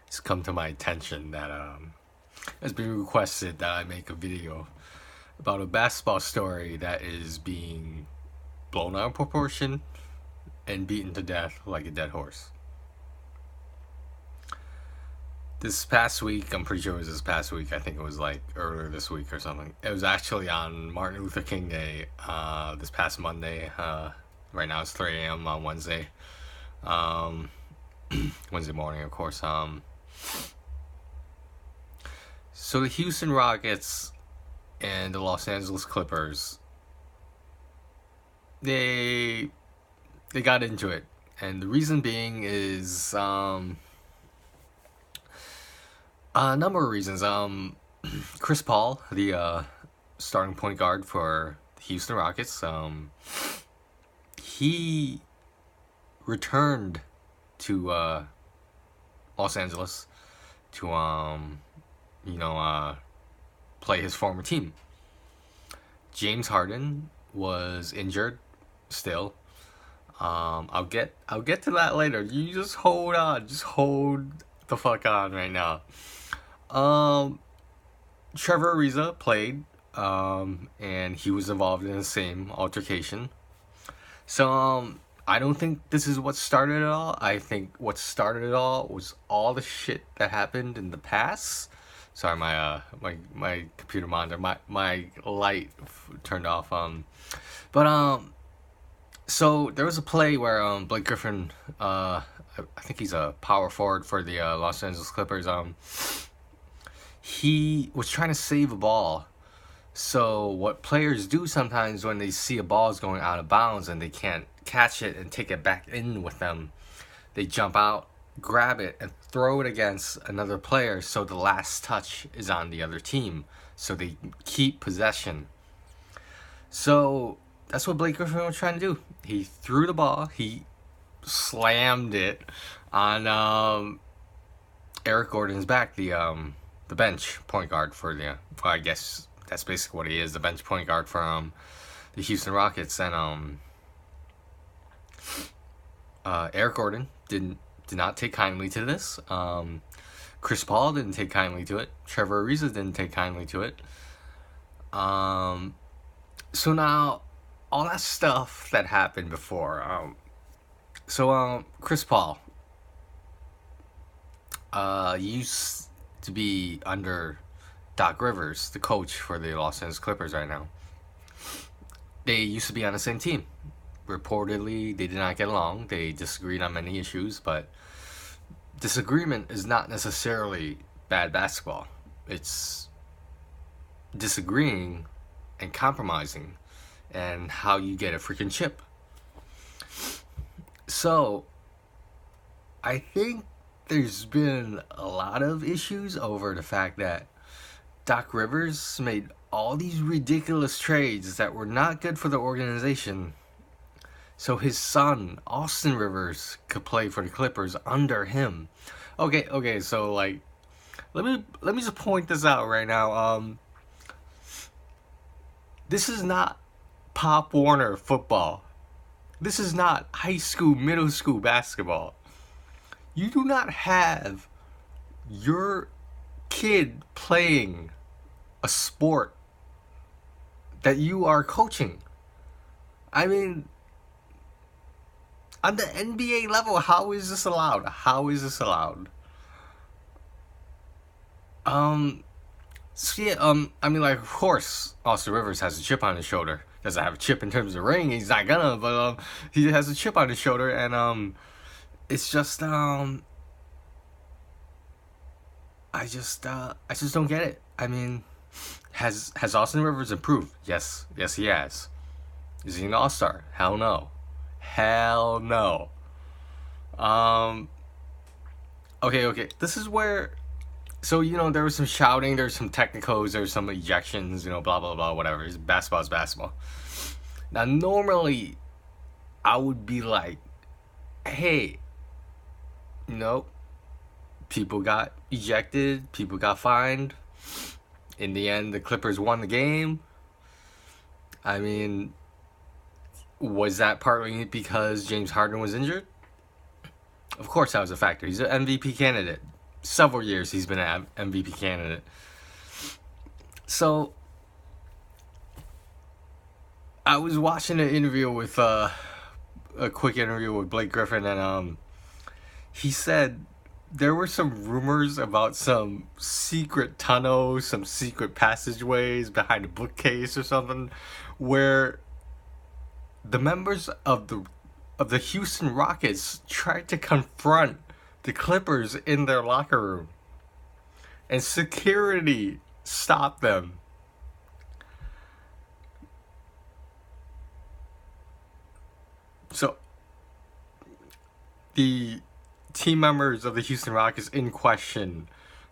it's come to my attention that it's been requested that I make a video about a basketball story that is being blown out of proportion and beaten to death like a dead horse. This past week, I'm pretty sure it was this past week, I think it was like earlier this week or something. It was actually on Martin Luther King Day, this past Monday. Right now it's 3 a.m. on Wednesday. Wednesday morning, of course. So the Houston Rockets and the Los Angeles Clippers, they got into it. And the reason being is a number of reasons. Chris Paul, the starting point guard for the Houston Rockets, he returned to Los Angeles to play his former team. James Harden was injured still. I'll get to that later. You just hold on. Just hold the fuck on right now. Trevor Ariza played, and he was involved in the same altercation. So, I don't think this is what started it all. I think what started it all was all the shit that happened in the past. Sorry, my computer monitor, my light turned off. So there was a play where Blake Griffin, I think he's a power forward for the Los Angeles Clippers. He was trying to save a ball. So what players do sometimes when they see a ball is going out of bounds and they can't catch it and take it back in with them, they jump out, grab it, and throw it against another player so the last touch is on the other team. So they keep possession. So that's what Blake Griffin was trying to do. He threw the ball. He slammed it on Eric Gordon's back, the bench point guard for the, well, I guess that's basically what he is, the bench point guard for the Houston Rockets. And Eric Gordon did not take kindly to this. Chris Paul didn't take kindly to it. Trevor Ariza didn't take kindly to it. So now, all that stuff that happened before. Chris Paul used to be under Doc Rivers, the coach for the Los Angeles Clippers right now. They used to be on the same team. Reportedly, they did not get along. They disagreed on many issues, but disagreement is not necessarily bad basketball. It's disagreeing and compromising and how you get a freaking chip. So, I think there's been a lot of issues over the fact that Doc Rivers made all these ridiculous trades that were not good for the organization, so his son, Austin Rivers, could play for the Clippers under him. Okay, so like, let me just point this out right now. This is not Pop Warner football. This is not high school, middle school basketball. You do not have your kid playing a sport that you are coaching. I mean, on the NBA level, how is this allowed? How is this allowed? So yeah, I mean, like, of course, Austin Rivers has a chip on his shoulder. Doesn't have a chip in terms of ring. He's not gonna, but he has a chip on his shoulder, and it's just I just don't get it. I mean, has Austin Rivers improved? Yes, he has. Is he an all-star? Hell no. Okay. This is where, so, there was some shouting, there's some technicals, there's some ejections, blah, blah, blah, whatever. Basketball's basketball. Now, normally, I would be like, hey, people got ejected, people got fined. In the end, the Clippers won the game. I mean, was that partly because James Harden was injured? Of course that was a factor. He's an MVP candidate. several years he's been an MVP candidate. So I was watching an interview with a quick interview with Blake Griffin, and he said there were some rumors about some secret tunnels, some secret passageways behind a bookcase or something, where the members of the Houston Rockets tried to confront the Clippers in their locker room, and security stopped them. So the team members of the Houston Rockets in question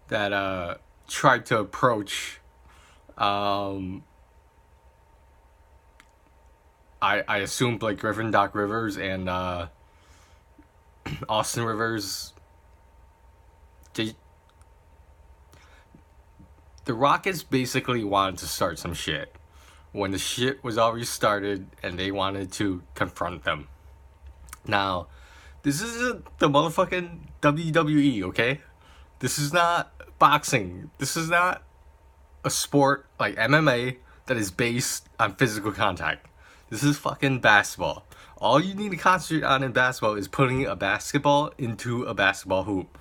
that tried to approach I assume Blake Griffin, Doc Rivers, and Austin Rivers. The Rockets basically wanted to start some shit when the shit was already started, and they wanted to confront them. Now, this isn't the motherfucking WWE, okay? This is not boxing. This is not a sport like MMA that is based on physical contact. This is fucking basketball. All you need to concentrate on in basketball is putting a basketball into a basketball hoop.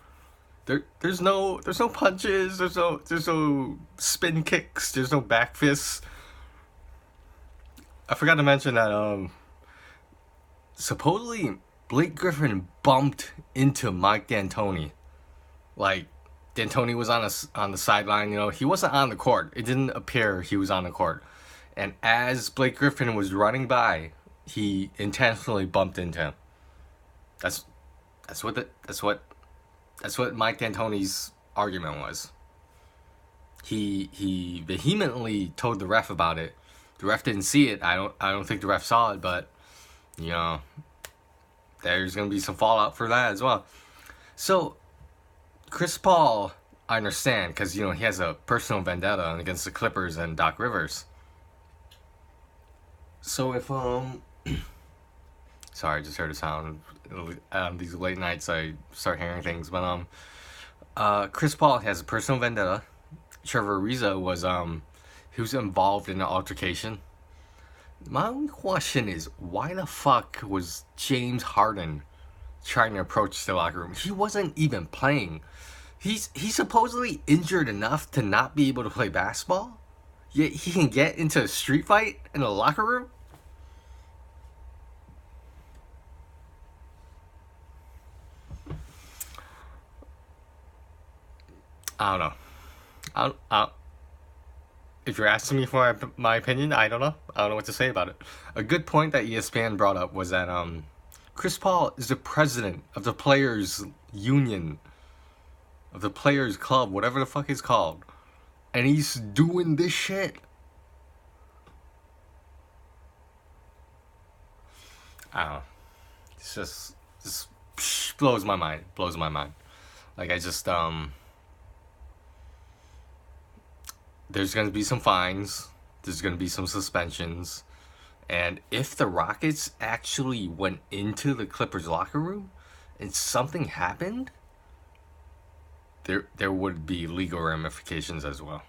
There's no punches, there's no spin kicks, there's no back fists. I forgot to mention that supposedly Blake Griffin bumped into Mike D'Antoni. Like, D'Antoni was on the sideline, you know, he wasn't on the court. It didn't appear he was on the court. And as Blake Griffin was running by, he intentionally bumped into him. That's what Mike D'Antoni's argument was. He vehemently told the ref about it. The ref didn't see it. I don't think the ref saw it, but you know, there's gonna be some fallout for that as well. So Chris Paul, I understand, because you know he has a personal vendetta against the Clippers and Doc Rivers. So if sorry, I just heard a sound. These late nights I start hearing things, but Chris Paul has a personal vendetta. Trevor Ariza was he was involved in an altercation. My only question is, why the fuck was James Harden trying to approach the locker room? He wasn't even playing. He's supposedly injured enough to not be able to play basketball, yet he can get into a street fight in the locker room? I don't know. If you're asking me for my opinion, I don't know. I don't know what to say about it. A good point that ESPN brought up was that Chris Paul is the president of the Players Union, of the Players Club, whatever the fuck it's called, and he's doing this shit. I don't know. It's just blows my mind. Blows my mind. Like, I just there's going to be some fines. There's going to be some suspensions. And if the Rockets actually went into the Clippers locker room and something happened, there would be legal ramifications as well.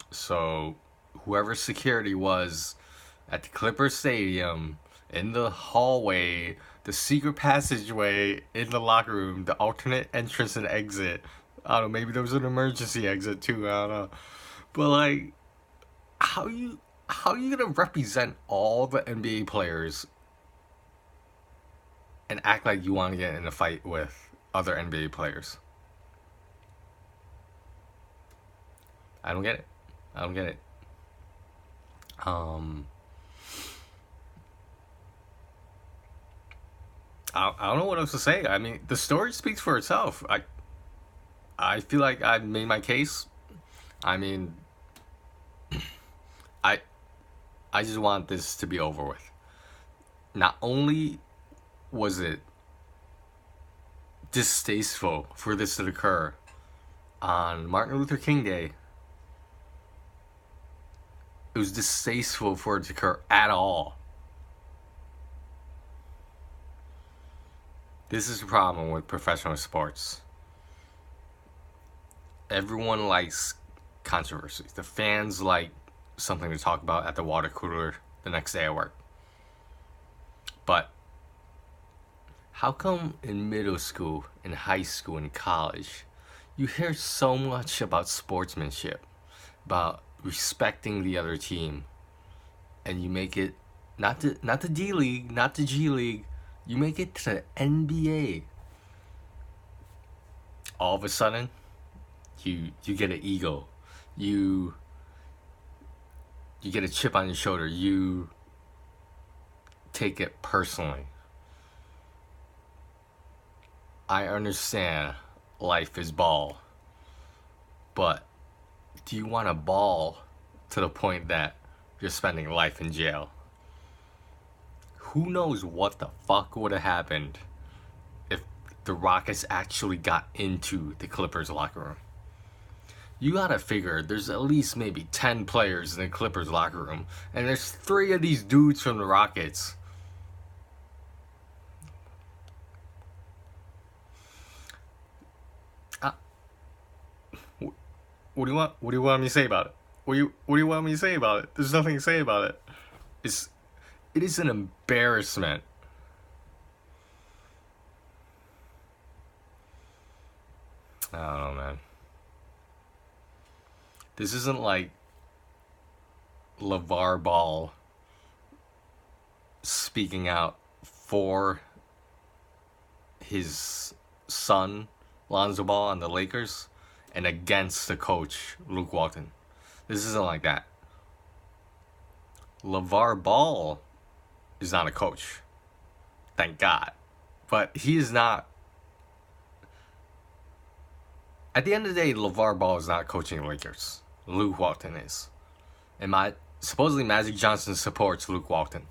So whoever security was at the Clippers Stadium, in the hallway, the secret passageway in the locker room, the alternate entrance and exit, I don't know, maybe there was an emergency exit too, I don't know. But like, how you gonna represent all the NBA players and act like you want to get in a fight with other NBA players? I don't get it. I don't know what else to say. I mean, the story speaks for itself. I feel like I've made my case. I mean, I just want this to be over with. Not only was it distasteful for this to occur on Martin Luther King Day, it was distasteful for it to occur at all. This is the problem with professional sports. everyone likes controversy. The fans like something to talk about at the water cooler the next day at work. But how come in middle school, in high school, in college, you hear so much about sportsmanship, about respecting the other team, and you make it not the D League, not the G League, you make it to the NBA. All of a sudden, you get an ego, you get a chip on your shoulder, you take it personally. I understand life is ball, but do you want to ball to the point that you're spending life in jail? Who knows what the fuck would have happened if the Rockets actually got into the Clippers locker room? You gotta figure there's at least maybe 10 players in the Clippers locker room, and there's 3 of these dudes from the Rockets. What do you want? What do you want me to say about it? What do you want me to say about it? There's nothing to say about it. It is an embarrassment. I don't know, man. This isn't like LeVar Ball speaking out for his son, Lonzo Ball, on the Lakers, and against the coach, Luke Walton. This isn't like that. LeVar Ball is not a coach. Thank God. But he is not. At the end of the day, LeVar Ball is not coaching the Lakers. Luke Walton is. And supposedly Magic Johnson supports Luke Walton.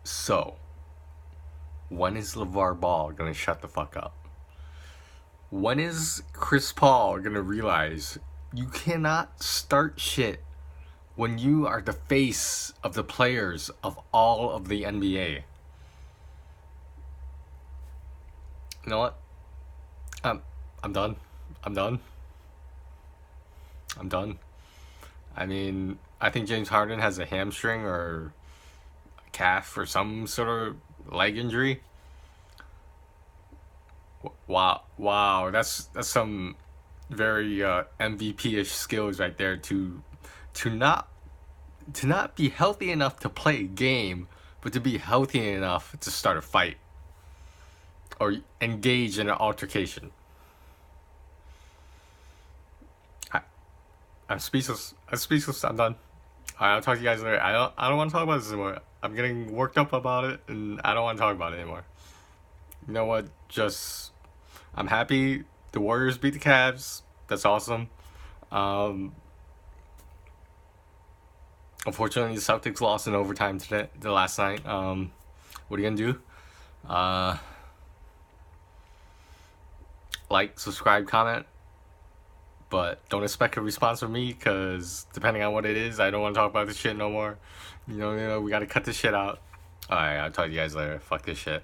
So, when is LeVar Ball going to shut the fuck up? When is Chris Paul going to realize you cannot start shit when you are the face of the players of all of the NBA? You know what? I'm done. I mean, I think James Harden has a hamstring or a calf or some sort of leg injury. Wow, that's some very MVP-ish skills right there to not be healthy enough to play a game, but to be healthy enough to start a fight or engage in an altercation. I'm speechless. I'm done. Alright, I'll talk to you guys later. I don't want to talk about this anymore. I'm getting worked up about it, and I don't want to talk about it anymore. You know what? I'm happy the Warriors beat the Cavs. That's awesome. Unfortunately, the Celtics lost in overtime the last night. What are you gonna do? Like, subscribe, comment. But don't expect a response from me, because depending on what it is, I don't want to talk about this shit no more. You know, we gotta cut this shit out. Alright, I'll talk to you guys later. Fuck this shit.